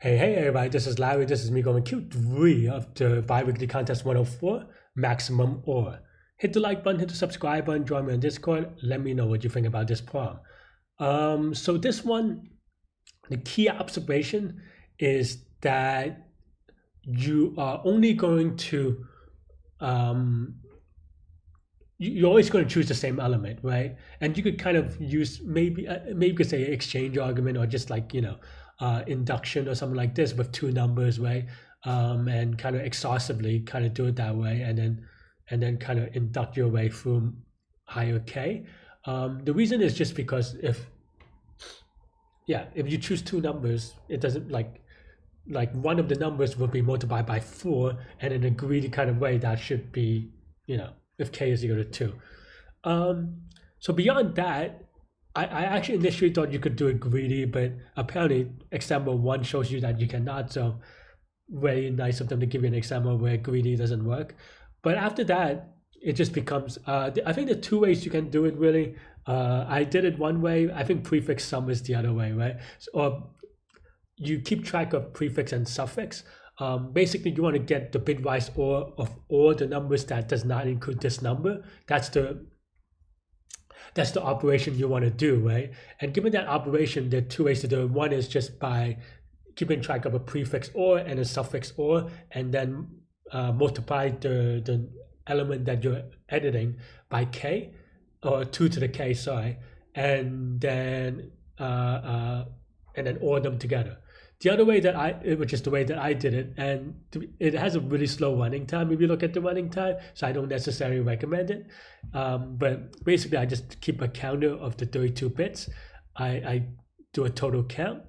Hey everybody, this is Larry. This is me going Q3 of the bi-weekly contest 104, Maximum Or. Hit the like button, hit the subscribe button, join me on Discord. Let me know what you think about this problem. So this one, the key observation is that you are only going to, you're always going to choose the same element, right? And you could kind of use maybe you could say exchange argument or just like induction or something like this with two numbers, right? And kind of exhaustively kind of do it that way, and then kind of induct your way through higher k. The reason is just because if you choose two numbers, it doesn't like one of the numbers will be multiplied by 4, and in a greedy kind of way that should be, if k is equal to 2. So beyond that, I actually initially thought you could do it greedy, but apparently example 1 shows you that you cannot, so very nice of them to give you an example where greedy doesn't work. But after that, it just becomes, I think there are two ways you can do it really. I did it one way. I think prefix sum is the other way, right? Or you keep track of prefix and suffix. Basically, you want to get the bitwise OR of all the numbers that does not include this number. That's the operation you want to do, right? And given that operation, there are two ways to do it. One is just by keeping track of a prefix OR and a suffix OR, and then multiply the element that you're editing by k, or 2 to the k, sorry, and then OR them together. The other way which is the way that I did it, and it has a really slow running time if you look at the running time, so I don't necessarily recommend it. But basically, I just keep a counter of the 32 bits. I do a total count.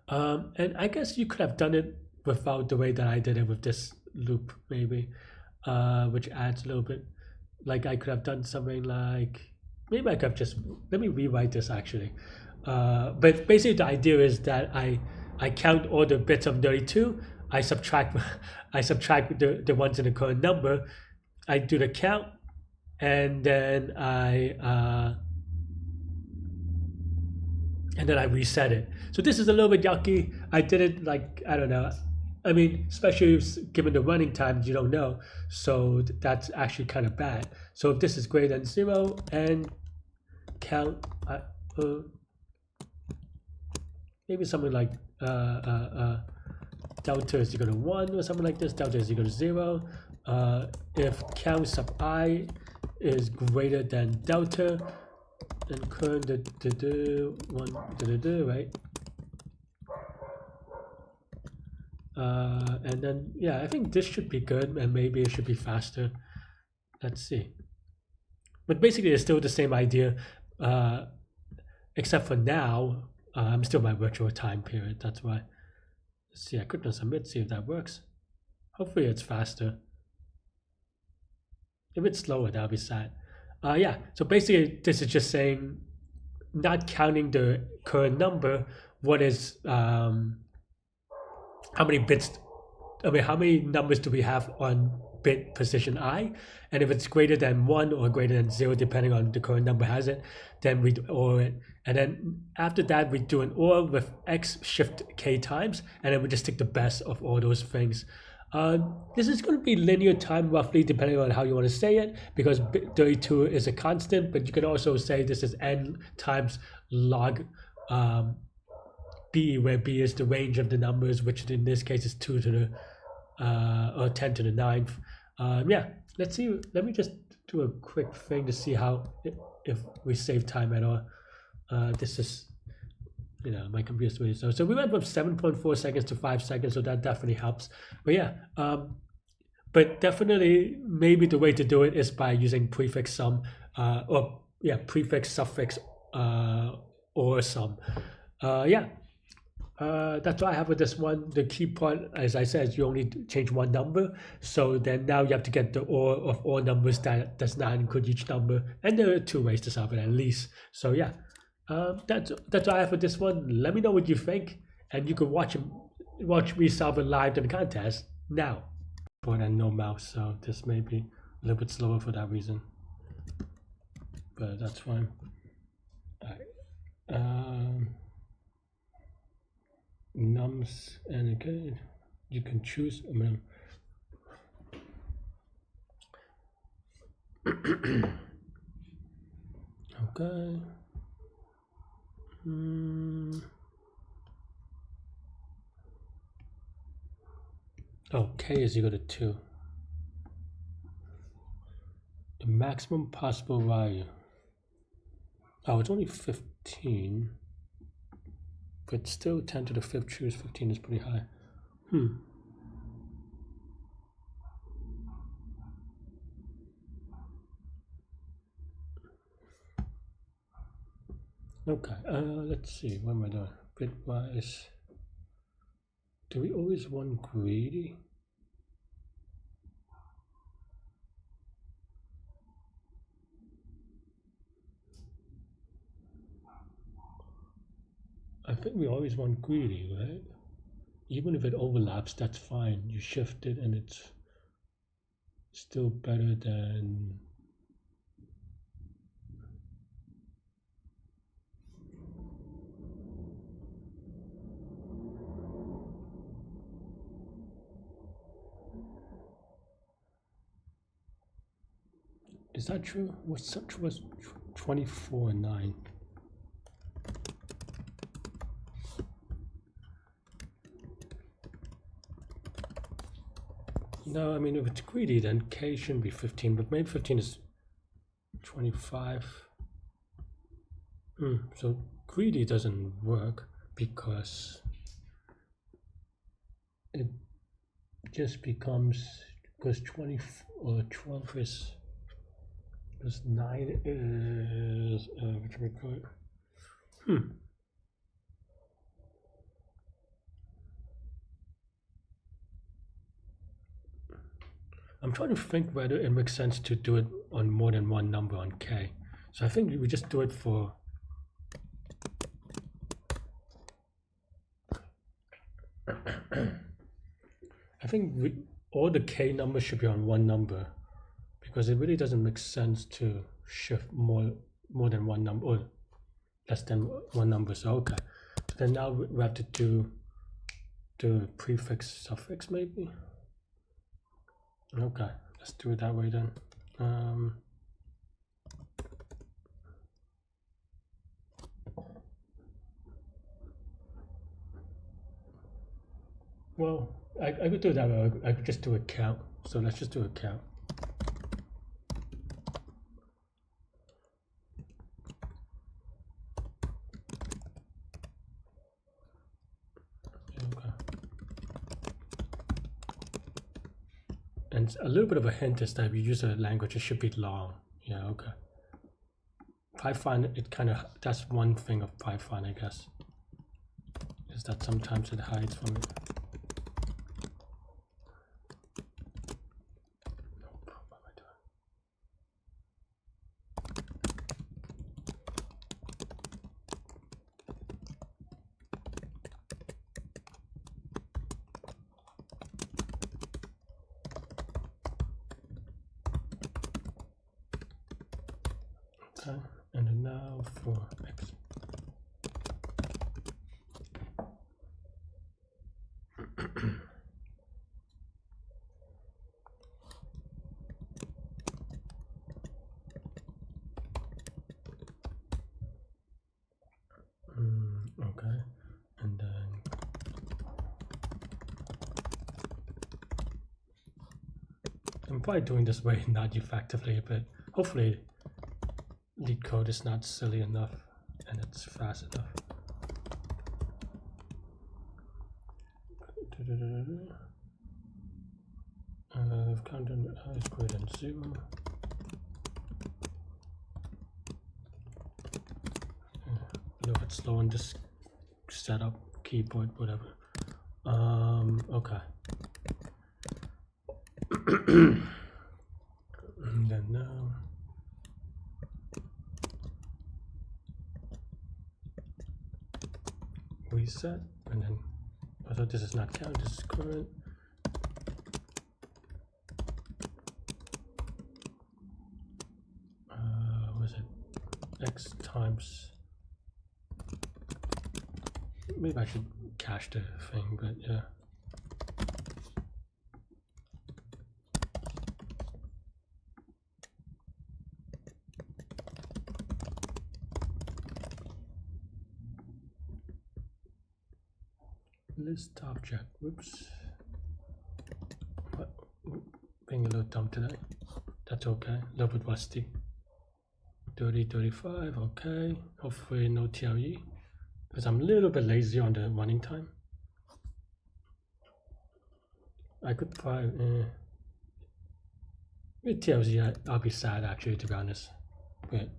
And I guess you could have done it without the way that I did it with this loop, maybe, which adds a little bit. Like I could have done something like, maybe I could have just, let me rewrite this actually. But basically the idea is that I count all the bits of 32. I subtract the ones in the current number. I do the count, and then I reset it. So this is a little bit yucky. I did it like, I don't know. I mean, especially given the running time, you don't know. So that's actually kind of bad. So if this is greater than 0 and count, maybe something like delta is equal to 1 or something like this. Delta is equal to 0. If count sub I is greater than delta, then current right? And then I think this should be good, and maybe it should be faster. Let's see. But basically, it's still the same idea, except for now. I'm still my virtual time period. That's why. Let's see. I could not submit. See if that works. Hopefully, it's faster. If it's slower, that'll be sad. So basically, this is just saying, not counting the current number. What is how many bits? How many numbers do we have on bit position I? And if it's greater than 1 or greater than 0, depending on the current number has it, then we OR it. And then after that, we do an OR with X shift K times, and then we just take the best of all those things. This is going to be linear time roughly, depending on how you want to say it, because 32 is a constant, but you can also say this is n times log b, where b is the range of the numbers, which in this case is 2 to the or 10 to the 9th. Let's see. Let me just do a quick thing to see how if we save time at all. This is, my computer's really slow. So we went from 7.4 seconds to 5 seconds, so that definitely helps. But but definitely maybe the way to do it is by using prefix sum, prefix suffix or sum. That's what I have with this one. The key part, as I said, is you only change one number. So then now you have to get the OR of all numbers that does not include each number. And there are two ways to solve it at least. So that's what I have with this one. Let me know what you think, and you can watch me solve it live in the contest now. And no mouse, so this may be a little bit slower for that reason. But that's fine. All right. nums, and okay, you can choose a minimum. Okay. Oh, k is equal to 2. The maximum possible value. Oh, it's only 15. But still 10 to the 5th choose 15 is pretty high. Okay, let's see, what am I doing? Bitwise. Do we always want greedy? I think we always want greedy, right? Even if it overlaps, that's fine. You shift it and it's still better than... Is that true? Was 24 and 9? No, I mean, if it's greedy, then k shouldn't be 15, but maybe 15 is 25. So greedy doesn't work because it just becomes, because 20 or 12 is, because 9 is, what do we call it? I'm trying to think whether it makes sense to do it on more than one number on k. So I think we just do it for... I think all the k numbers should be on one number, because it really doesn't make sense to shift more than one number or less than one number. So okay, so then now we have to do the prefix suffix maybe. Okay, let's do it that way then. Well, I could do it that way. I could just do a count. So let's just do a count. Okay. And a little bit of a hint is that if you use a language, it should be long. Yeah, okay. Python, it kind of, that's one thing of Python, I guess, is that sometimes it hides from it. Okay, and then now for x. Okay, and then I'm probably doing this way not effectively, but hopefully Leetcode is not silly enough and it's fast enough. Content is greater than 0. A little bit slow on this setup, keyboard, whatever. Okay. And then now reset, and then although this is not count, this is current. Was it x times? Maybe I should cache the thing, but yeah. List object, whoops. What? Being a little dumb today. That's okay, a little bit rusty. 30, 35, okay. Hopefully no TLE, because I'm a little bit lazy on the running time. I could probably, with TLC, I'll be sad actually, to be honest. But,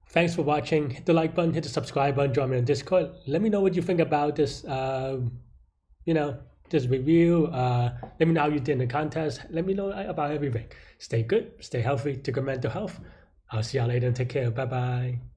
thanks for watching. Hit the like button, hit the subscribe button, join me on Discord. Let me know what you think about this, you know, this review. Let me know how you did in the contest. Let me know about everything. Stay good, stay healthy, take good mental health. I'll see y'all later and take care. Bye bye.